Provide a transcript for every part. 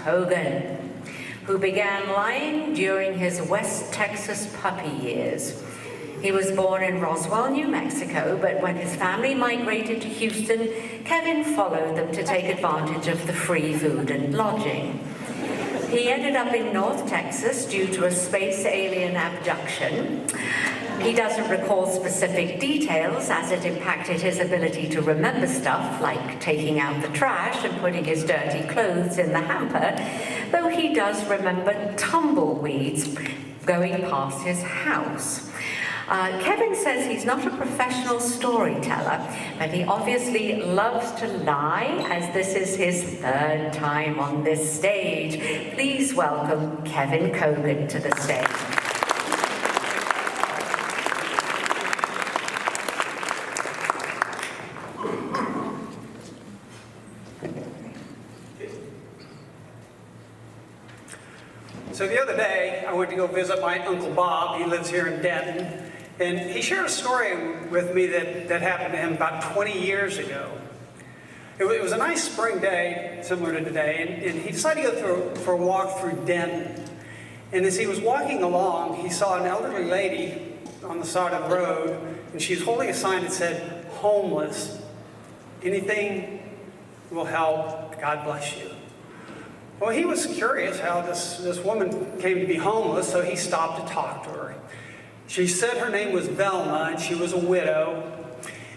Cogan, who began lying during his West Texas puppy years. He was born in Roswell, New Mexico, but when his family migrated to Houston, Kevin followed them to take advantage of the free food and lodging. He ended up in North Texas due to a space alien abduction. He doesn't recall specific details as it impacted his ability to remember stuff, like taking out the trash and putting his dirty clothes in the hamper, though he does remember tumbleweeds going past his house. Kevin says he's not a professional storyteller, but he obviously loves to lie, as this is his third time on this stage. Please welcome Kevin Cogan to the stage. So the other day, I went to go visit my Uncle Bob. He lives here in Denton. And he shared a story with me that happened to him about 20 years ago. It was a nice spring day, similar to today, and he decided to go for a walk through Denton. And as he was walking along, he saw an elderly lady on the side of the road, and she was holding a sign that said, "Homeless. Anything will help. God bless you." Well, he was curious how this woman came to be homeless, so he stopped to talk to her. She said her name was Velma, and she was a widow.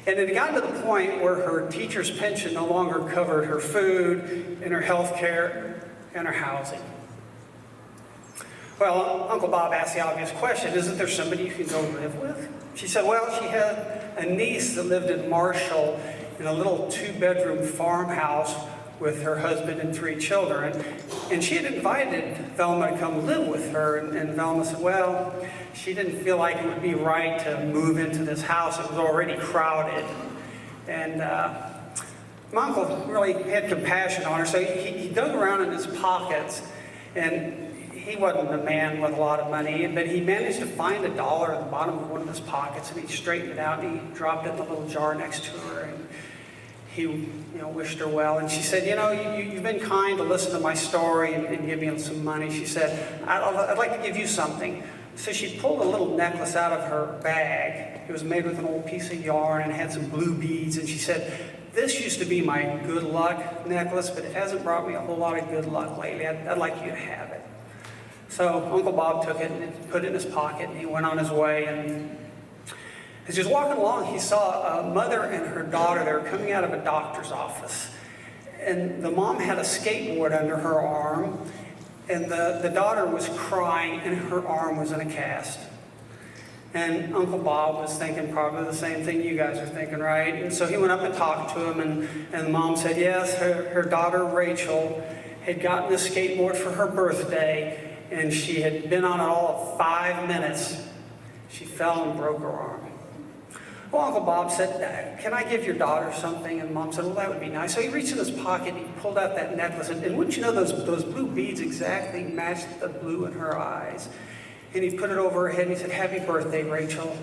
And it had gotten to the point where her teacher's pension no longer covered her food, and her health care, and her housing. Well, Uncle Bob asked the obvious question, isn't there somebody you can go live with? She said, well, she had a niece that lived in Marshall in a little 2-bedroom farmhouse with her husband and 3 children. And she had invited Velma to come live with her. And Velma said, well, she didn't feel like it would be right to move into this house. It was already crowded. And my uncle really had compassion on her. So he dug around in his pockets. And he wasn't a man with a lot of money, but he managed to find $1 at the bottom of one of his pockets. And he straightened it out and he dropped it in the little jar next to her. And he wished her well, and she said, you've been kind to listen to my story and give me some money. She said, I'd like to give you something. So she pulled a little necklace out of her bag. It was made with an old piece of yarn and had some blue beads, and she said, this used to be my good luck necklace, but it hasn't brought me a whole lot of good luck lately. I'd like you to have it. So Uncle Bob took it and put it in his pocket, and he went on his way. And as he was walking along, he saw a mother and her daughter. They were coming out of a doctor's office. And the mom had a skateboard under her arm, and the daughter was crying, and her arm was in a cast. And Uncle Bob was thinking probably the same thing you guys are thinking, right? And so he went up and talked to him, and the mom said, yes, her daughter Rachel had gotten a skateboard for her birthday, and she had been on it all of 5 minutes. She fell and broke her arm. Well, Uncle Bob said, can I give your daughter something? And Mom said, well, that would be nice. So he reached in his pocket, and he pulled out that necklace. And wouldn't you know, those blue beads exactly matched the blue in her eyes. And he put it over her head, and he said, happy birthday, Rachel.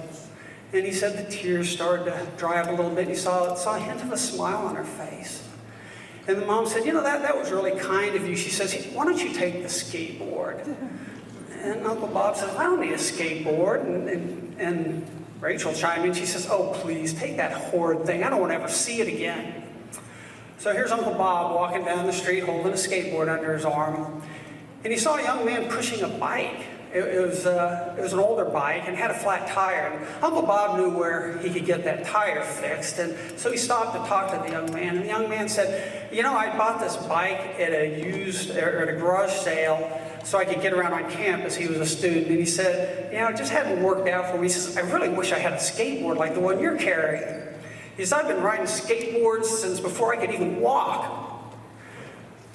And he said the tears started to dry up a little bit, and he saw a hint of a smile on her face. And the mom said, that was really kind of you. She says, why don't you take the skateboard? And Uncle Bob says, I don't need a skateboard. And Rachel chimed in. She says, oh, please, take that horrid thing. I don't want to ever see it again. So here's Uncle Bob walking down the street holding a skateboard under his arm. And he saw a young man pushing a bike. It was an older bike and had a flat tire. And Uncle Bob knew where he could get that tire fixed. And so he stopped to talk to the young man. And the young man said, I bought this bike at a garage sale so I could get around on campus. He was a student. And he said, it just hadn't worked out for me. He says, I really wish I had a skateboard like the one you're carrying. He says, I've been riding skateboards since before I could even walk.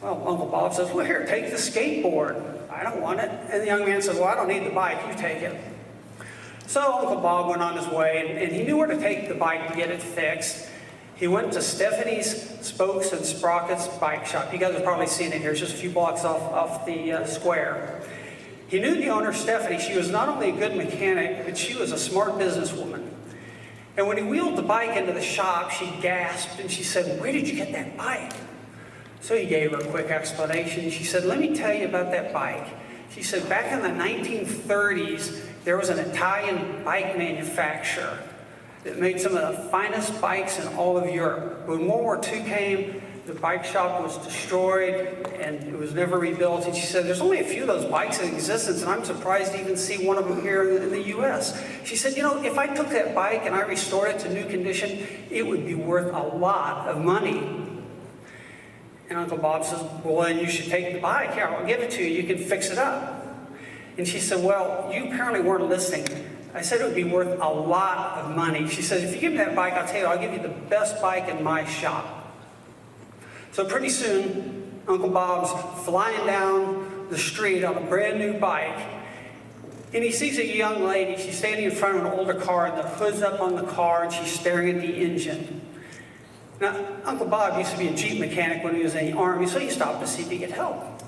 Well, Uncle Bob says, well, here, take the skateboard. I don't want it. And the young man says, well, I don't need the bike. You take it. So Uncle Bob went on his way, and he knew where to take the bike to get it fixed. He went to Stephanie's Spokes and Sprockets bike shop. You guys have probably seen it here. It's just a few blocks off the square. He knew the owner, Stephanie. She was not only a good mechanic, but she was a smart businesswoman. And when he wheeled the bike into the shop, she gasped, and she said, where did you get that bike? So he gave her a quick explanation. She said, let me tell you about that bike. She said, back in the 1930s, there was an Italian bike manufacturer that made some of the finest bikes in all of Europe. When World War II came, the bike shop was destroyed and it was never rebuilt. And she said, there's only a few of those bikes in existence, and I'm surprised to even see one of them here in the US. She said, you know, if I took that bike and I restored it to new condition, it would be worth a lot of money. And Uncle Bob says, well, then you should take the bike. Here, I'll give it to you. You can fix it up. And she said, well, you apparently weren't listening. I said it would be worth a lot of money. She says, if you give me that bike, I'll tell you, I'll give you the best bike in my shop. So pretty soon, Uncle Bob's flying down the street on a brand new bike, and he sees a young lady. She's standing in front of an older car, and the hood's up on the car, and she's staring at the engine. Now, Uncle Bob used to be a Jeep mechanic when he was in the Army, so he stopped to see if he could help.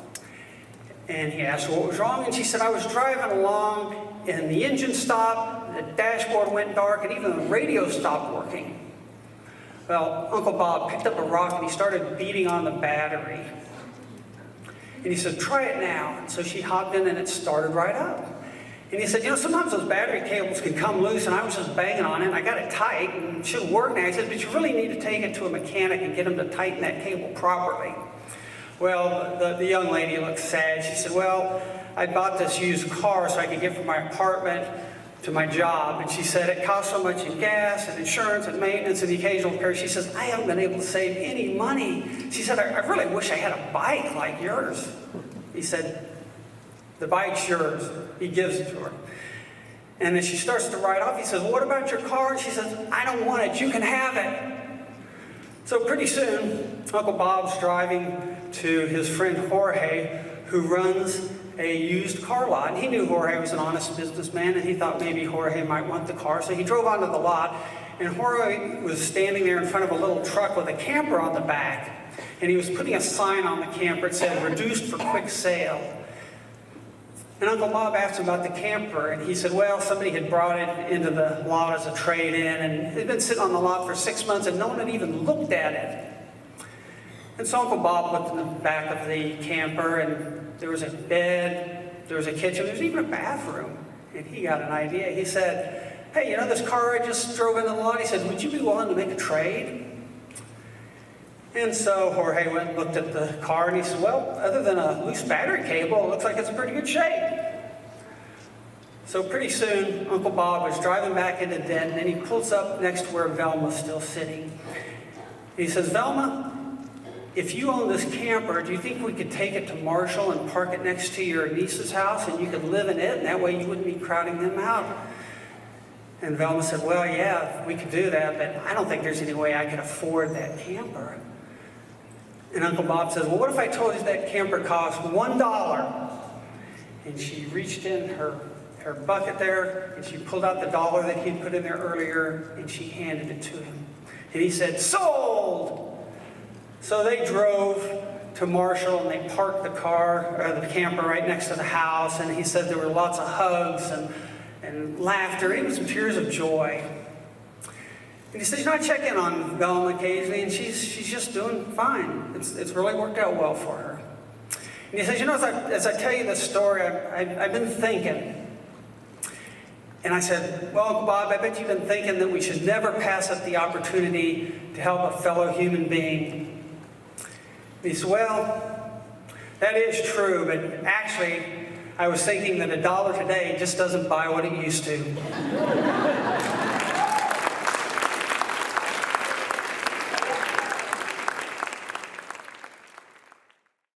And he asked her what was wrong, and she said, I was driving along, and the engine stopped, the dashboard went dark, and even the radio stopped working. Well, Uncle Bob picked up a rock, and he started beating on the battery. And he said, try it now. And so she hopped in, and it started right up. And he said, you know, sometimes those battery cables can come loose, and I was just banging on it, and I got it tight, and it should work now. He said, but you really need to take it to a mechanic and get him to tighten that cable properly. Well, the young lady looked sad. She said, well, I bought this used car so I could get from my apartment to my job. And she said, it costs so much in gas and insurance and maintenance and the occasional repair. She says, I haven't been able to save any money. She said, I really wish I had a bike like yours. He said, the bike's yours. He gives it to her. And then she starts to ride off. He says, well, what about your car? And she says, I don't want it. You can have it. So pretty soon, Uncle Bob's driving to his friend Jorge, who runs a used car lot. And he knew Jorge was an honest businessman, and he thought maybe Jorge might want the car. So he drove onto the lot, and Jorge was standing there in front of a little truck with a camper on the back. And he was putting a sign on the camper. It said, reduced for quick sale. And Uncle Bob asked him about the camper, and he said, well, somebody had brought it into the lot as a trade-in, and it had been sitting on the lot for 6 months, and no one had even looked at it. And so Uncle Bob looked in the back of the camper, and there was a bed, there was a kitchen, there was even a bathroom. And he got an idea. He said, hey, you know this car I just drove into the lot? He said, would you be willing to make a trade? And so Jorge went and looked at the car, and he said, well, other than a loose battery cable, it looks like it's in pretty good shape. So pretty soon, Uncle Bob was driving back into den, and he pulls up next to where Velma's still sitting. He says, Velma, if you own this camper, do you think we could take it to Marshall and park it next to your niece's house, and you could live in it, and that way you wouldn't be crowding them out? And Velma said, well, yeah, we could do that, but I don't think there's any way I could afford that camper. And Uncle Bob says, well, what if I told you that camper cost $1? And she reached in her bucket there, and she pulled out the $1 that he'd put in there earlier, and she handed it to him. And he said, sold! So they drove to Marshall, and they parked the camper right next to the house, and he said there were lots of hugs and laughter, even some tears of joy. And he says, you know, I check in on Velma occasionally, and she's just doing fine. It's really worked out well for her. And he says, you know, as I tell you this story, I've been thinking. And I said, well, Uncle Bob, I bet you've been thinking that we should never pass up the opportunity to help a fellow human being. And he said, well, that is true, but actually, I was thinking that $1 today just doesn't buy what it used to.